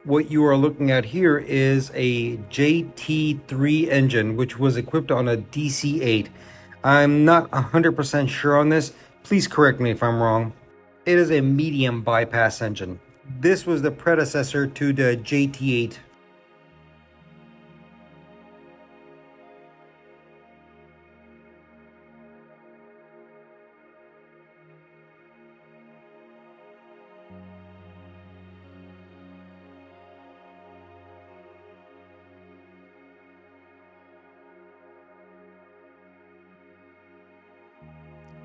What you are looking at here is a JT3 engine, which was equipped on a DC-8. I'm not 100% sure on this. Please correct me if I'm wrong. It is a medium bypass engine. This was the predecessor to the JT8.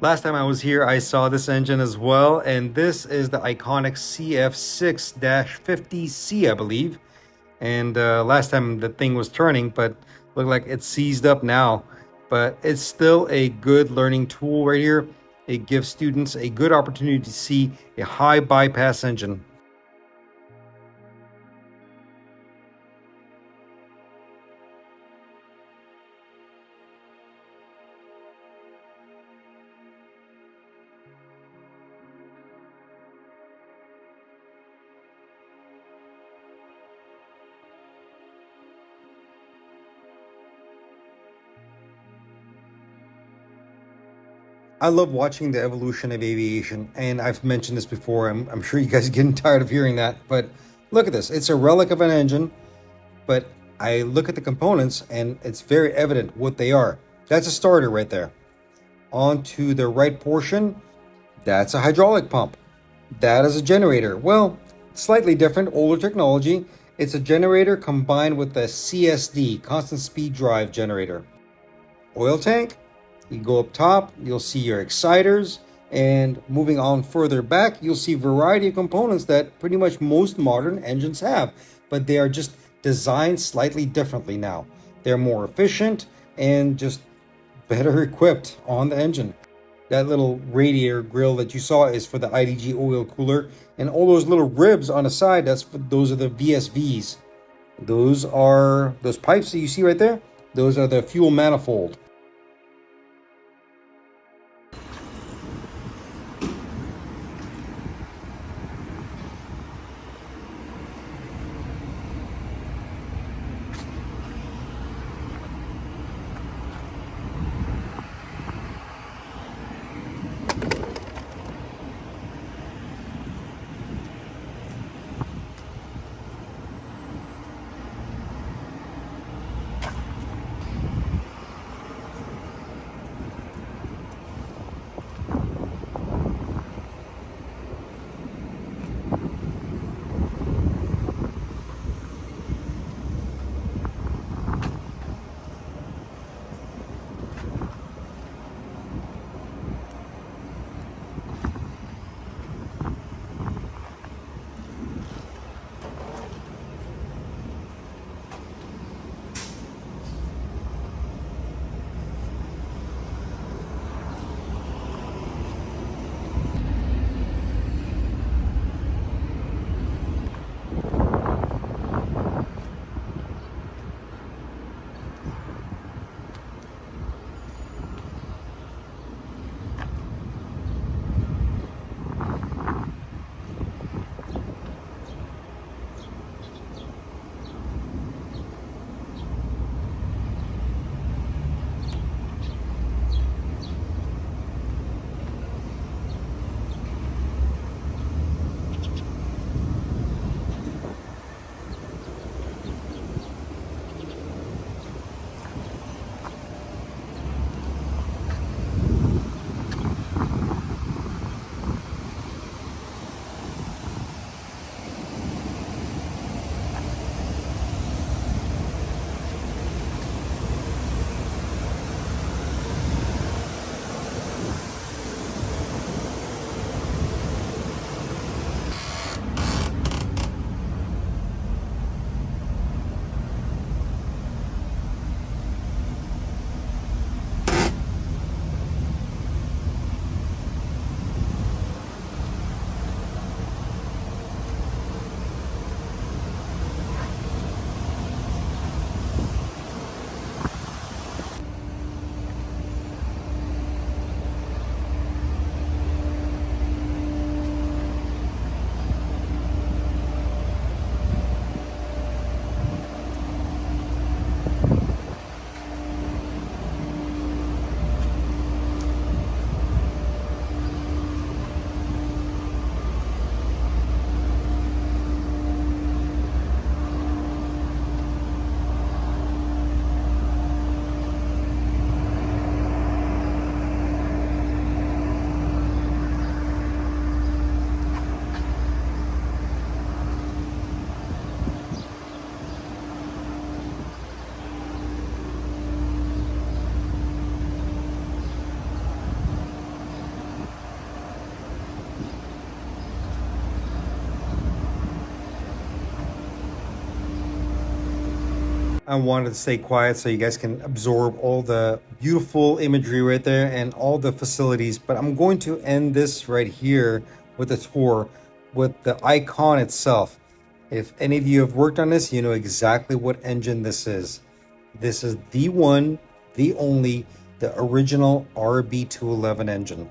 Last time I was here, I saw this engine as well, and this is the iconic CF6-50C, I believe. And last time the thing was turning, but looked like it's seized up now. But it's still a good learning tool right here. It gives students a good opportunity to see a high bypass engine. I love watching the evolution of aviation, and I've mentioned this before. I'm sure you guys are getting tired of hearing that, but look at this. It's a relic of an engine, but I look at the components and it's very evident what they are. That's a starter right there. On to the right portion, that's a hydraulic pump. That is a generator. Well, slightly different, older technology. It's a generator combined with a CSD, constant speed drive generator. Oil tank, you go up top, you'll see your exciters, and moving on further back, you'll see a variety of components that pretty much most modern engines have, but they are just designed slightly differently now. They're more efficient and just better equipped on the engine. That little radiator grill that you saw is for the IDG oil cooler, and all those little ribs on the side, those are the VSVs. Those pipes that you see right there, those are the fuel manifold. I wanted to stay quiet so you guys can absorb all the beautiful imagery right there and all the facilities. But I'm going to end this right here with a tour with the icon itself. If any of you have worked on this, you know exactly what engine this is. This is the one, the only, the original RB211 engine.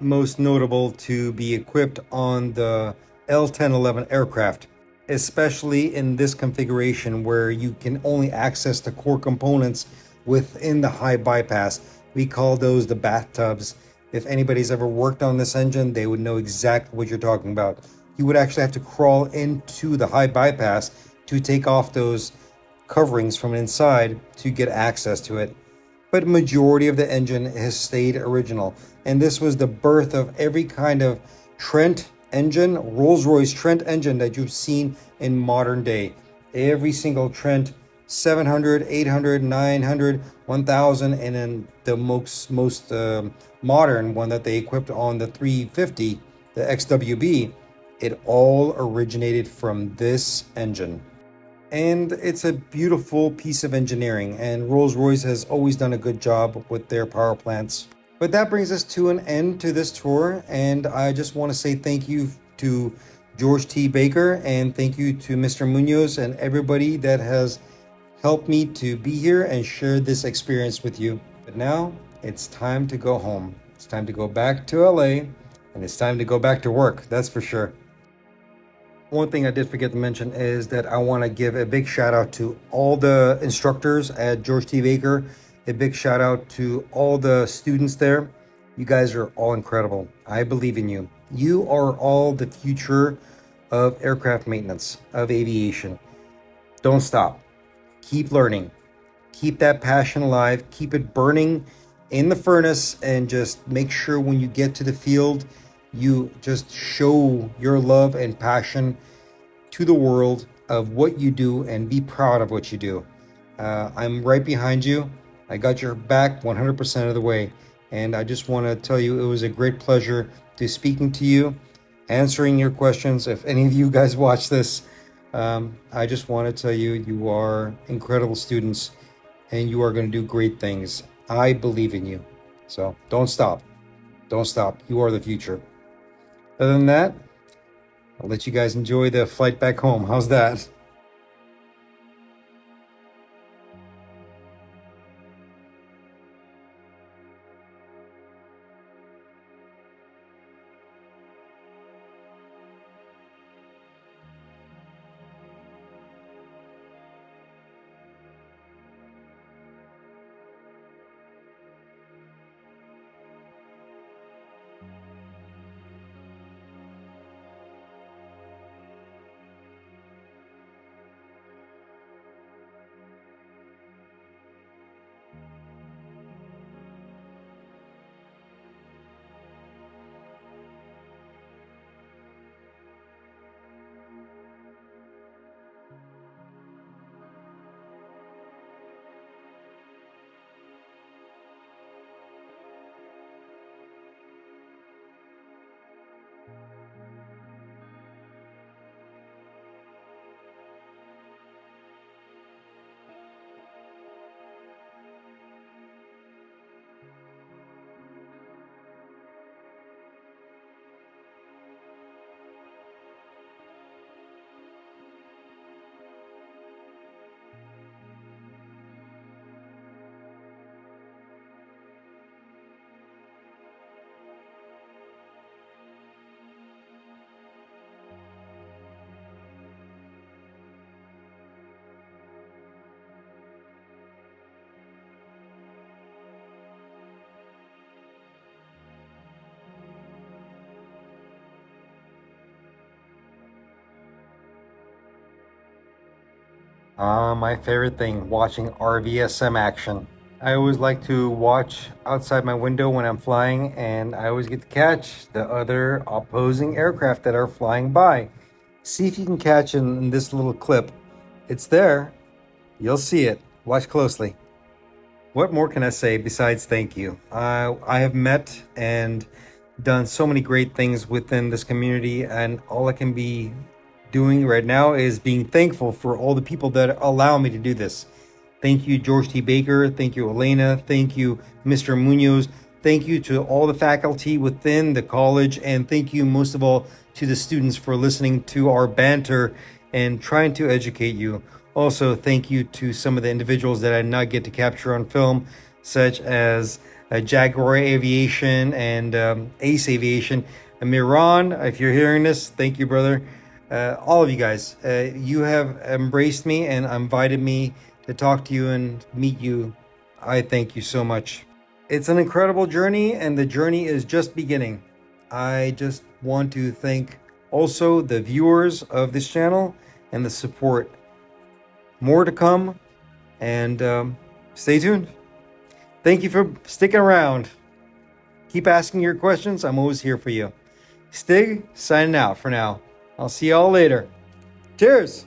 Most notable to be equipped on the L1011 aircraft, especially in this configuration where you can only access the core components within the high bypass. We call those the bathtubs. If anybody's ever worked on this engine, they would know exactly what you're talking about. You would actually have to crawl into the high bypass to take off those coverings from inside to get access to it. But majority of the engine has stayed original, and this was the birth of every kind of Trent engine, Rolls-Royce Trent engine that you've seen in modern day. Every single Trent 700, 800, 900, 1000, and then the most modern one that they equipped on the 350, the XWB, it all originated from this engine. And it's a beautiful piece of engineering, and Rolls-Royce has always done a good job with their power plants. But that brings us to an end to this tour, and I just want to say thank you to George T. Baker, and thank you to Mr. Munoz and everybody that has helped me to be here and share this experience with you. But now it's time to go home. It's time to go back to LA, and it's time to go back to work, that's for sure. One thing I did forget to mention is that I want to give a big shout out to all the instructors at George T. Baker. A big shout out to all the students there. You guys are all incredible. I believe in you. You are all the future of aircraft maintenance, of aviation. Don't stop. Keep learning. Keep that passion alive. Keep it burning in the furnace, and just make sure when you get to the field, you just show your love and passion to the world of what you do, and be proud of what you do. I'm right behind you. I got your back 100% of the way. And I just want to tell you, it was a great pleasure to speaking to you, answering your questions. If any of you guys watch this, I just want to tell you, you are incredible students, and you are going to do great things. I believe in you. So don't stop. Don't stop. You are the future. Other than that, I'll let you guys enjoy the flight back home. How's that? My favorite thing, watching RVSM action. I always like to watch outside my window when I'm flying, and I always get to catch the other opposing aircraft that are flying by. See if you can catch in this little clip. It's there. You'll see it. Watch closely. What more can I say besides thank you? I have met and done so many great things within this community, and all I can be doing right now is being thankful for all the people that allow me to do this. Thank you, George T. Baker. Thank you, Elena. Thank you, Mr. Munoz. Thank you to all the faculty within the college. And thank you, most of all, to the students for listening to our banter and trying to educate you. Also, thank you to some of the individuals that I did not get to capture on film, such as Jaguar Aviation and Ace Aviation. Miran, if you're hearing this, thank you, brother. All of you guys, you have embraced me and invited me to talk to you and meet you. I thank you so much. It's an incredible journey, and the journey is just beginning. I just want to thank also the viewers of this channel and the support. More to come, and stay tuned. Thank you for sticking around. Keep asking your questions. I'm always here for you. Stig, signing out for now. I'll see y'all later. Cheers!